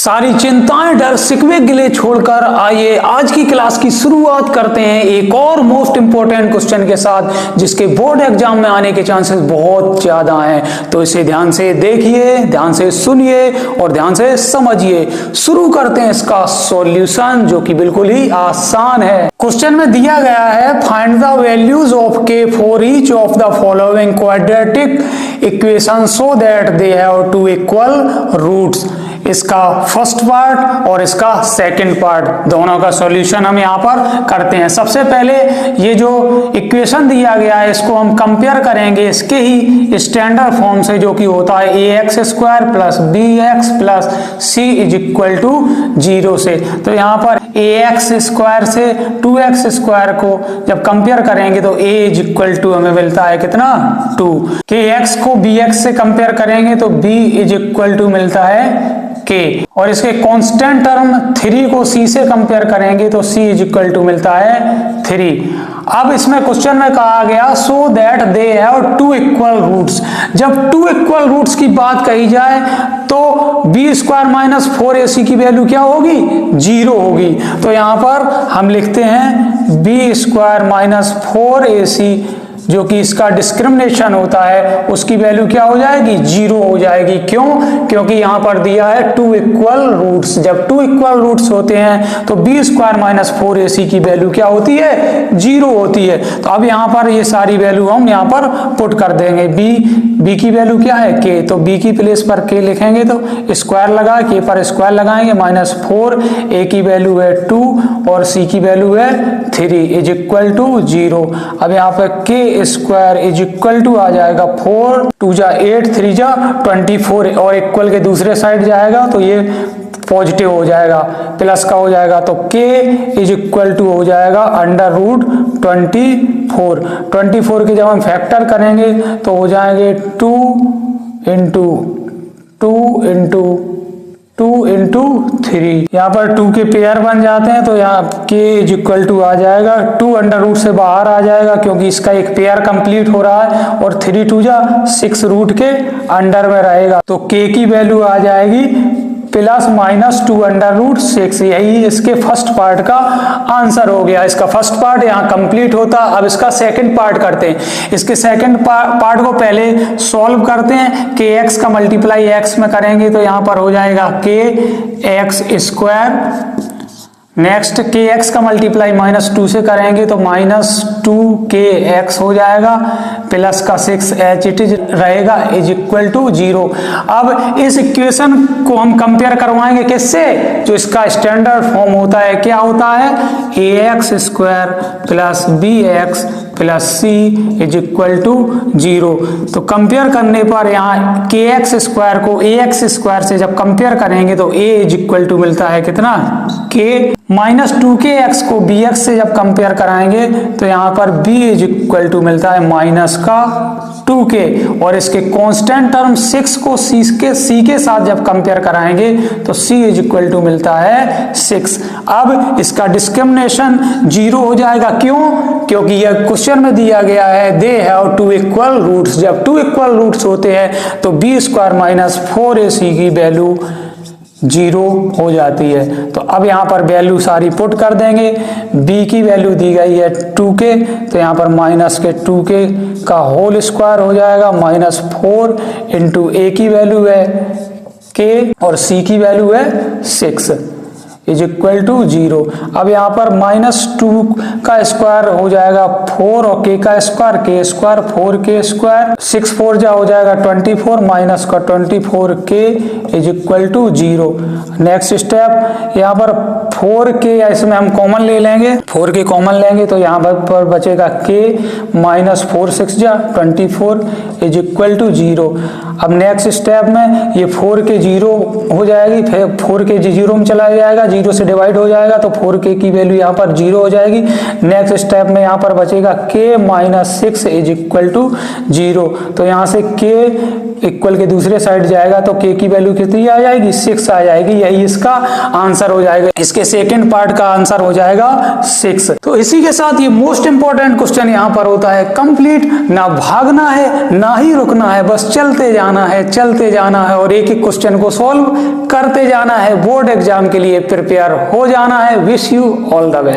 सारी चिंताएं डर शिकवे गिले छोड़कर आइए आज की क्लास की शुरुआत करते हैं एक और मोस्ट इंपोर्टेंट क्वेश्चन के साथ जिसके बोर्ड एग्जाम में आने के चांसेस बहुत ज्यादा हैं। तो इसे ध्यान से देखिए, ध्यान से सुनिए और ध्यान से समझिए। शुरू करते हैं इसका सॉल्यूशन जो कि बिल्कुल ही आसान है। क्वेश्चन में दिया गया है find the values of k for each of the following quadratic equation so that they have two equal roots. इसका फर्स्ट पार्ट और इसका सेकंड पार्ट दोनों का सॉल्यूशन हम यहाँ पर करते हैं। सबसे पहले ये जो इक्वेशन दिया गया है इसको हम कंपेयर करेंगे इसके ही स्टैंडर्ड फॉर्म से जो कि होता है ax square plus bx plus c is equal to 0 से। तो यहाँ पर ax स्क्वायर से 2x स्क्वायर को जब कंपेयर करेंगे तो a इज इक्वल टू हमें मिलता है कितना 2। kx को bx से कंपेयर करेंगे तो b इज इक्वल टू मिलता है k और इसके कांस्टेंट टर्म 3 को c से कंपेयर करेंगे तो c इज इक्वल टू मिलता है 3। अब इसमें क्वेश्चन में कहा गया so that they have two equal roots. जब टू इक्वल रूट्स की बात कही जाए तो बी स्क्वायर माइनस 4ac की वैल्यू क्या होगी 0 होगी। तो यहां पर हम लिखते हैं बी स्क्वायर माइनस 4ac जो कि इसका डिस्क्रिमिनेशन होता है उसकी वैल्यू क्या हो जाएगी 0 हो जाएगी। क्यों? क्योंकि यहाँ पर दिया है टू इक्वल रूट्स। जब टू इक्वल रूट्स होते हैं तो बी स्क्वायर माइनस 4ac की वैल्यू क्या होती है 0 होती है। तो अब यहाँ पर ये सारी वैल्यू हम यहाँ पर पुट कर देंगे। बी की वैल्यू क्या है k, तो b की प्लेस पर k लिखेंगे तो स्क्वायर लगा k पर स्क्वायर लगाएंगे माइनस 4, a की वैल्यू है 2 और c की वैल्यू है 3 इज इक्वल टू 0। अब यहाँ पर k square is equal to आ जाएगा 4 2 जा 8 3 जा 24 और इक्वल के दूसरे साइड जाएगा तो ये पॉजिटिव हो जाएगा प्लस का हो जाएगा तो k इज इक्वल टू हो जाएगा अंडर रूट 24 के जब हम फैक्टर करेंगे तो हो जाएंगे 2 इंटू 3। यहाँ पर 2 के पेयर बन जाते हैं तो यहाँ k इज इक्वल टू आ जाएगा 2 अंडर रूट से बाहर आ जाएगा क्योंकि इसका एक पेयर कंप्लीट हो रहा है और 3 2 जा 6 रूट के अंडर में रहेगा तो k की वैल्यू आ जाएगी प्लस माइनस 2 अंडर रूट 6। यही इसके फर्स्ट पार्ट का आंसर हो गया। इसका फर्स्ट पार्ट यहाँ कंप्लीट होता। अब इसका सेकंड पार्ट करते हैं। इसके सेकंड पार्ट को पहले सॉल्व करते हैं। के एक्स का मल्टीप्लाई एक्स में करेंगे तो यहाँ पर हो जाएगा के एक्स स्क्वायर। नेक्स्ट के एक्स का मल्टीप्लाई माइनस 2 से करेंगे तो माइनस 2kx हो जाएगा प्लस का 6h इट इज रहेगा इज इक्वल टू 0। अब इस इक्वेशन को हम कंपेयर करवाएंगे किससे, जो इसका स्टैंडर्ड फॉर्म होता है। क्या होता है ax square plus bx plus c is equal to 0। तो कंपेयर करने पर यहाँ kx स्क्वायर को ax स्क्वायर से जब कंपेयर करेंगे तो a इज इक्वल टू मिलता है कितना k माइनस 2kx को bx से जब कंपेयर कराएंगे तो यहाँ पर b इज इक्वल टू मिलता है माइनस का 2k और इसके कांस्टेंट टर्म 6 को c के साथ जब कंपेयर कराएंगे तो c इज इक्वल टू मिलता है 6। अब इसका डिस्क्रिमिनेशन 0 हो जाएगा। क्यों? क्योंकि यह क्वेश्चन में दिया गया है they have two equal roots. जब टू इक्वल रूट्स होते हैं तो बी स्क्वायर माइनस 4ac की वैल्यू 0 हो जाती है। तो अब यहाँ पर वैल्यू सारी पुट कर देंगे। b की वैल्यू दी गई है 2k तो यहाँ पर माइनस के 2k का होल स्क्वायर हो जाएगा माइनस 4 इंटू a की वैल्यू है k और c की वैल्यू है 6 इज इक्वल टू 0। अब यहाँ पर माइनस 2 का स्क्वायर हो जाएगा 4 और k का square k square 4k square 6 4 जा हो जाएगा 24 माइनस का 24k is equal to 0। Next step यहाँ पर 4k इसमें हम कॉमन ले लेंगे 4k कॉमन लेंगे तो यहाँ पर बचेगा k माइनस 4 6 जा 24 इज इक्वल टू 0। अब नेक्स्ट स्टेप में ये 4k 0 हो जाएगी फिर 4k 0 में चला जाएगा 0 से डिवाइड हो जाएगा तो 4k की वैल्यू यहाँ पर 0 हो जाएगी। नेक्स्ट स्टेप में यहाँ पर बचेगा k minus 6 is equal to 0। तो यहाँ से k इक्वल के दूसरे साइड जाएगा तो k की वैल्यू कितनी आ जाएगी, 6 आ जाएगी। यही इसका आंसर हो जाएगा, इसके सेकंड पार्ट का आंसर हो जाएगा 6। तो इसी के साथ ये मोस्ट इंपॉर्टेंट क्वेश्चन यहाँ पर होता है कंप्लीट। ना भागना है ना ही रुकना है, बस चलते जाना है, चलते जाना है और एक एक क्वेश्चन को सॉल्व करते जाना है। बोर्ड एग्जाम के लिए प्रिपेयर हो जाना है। Wish you all the best.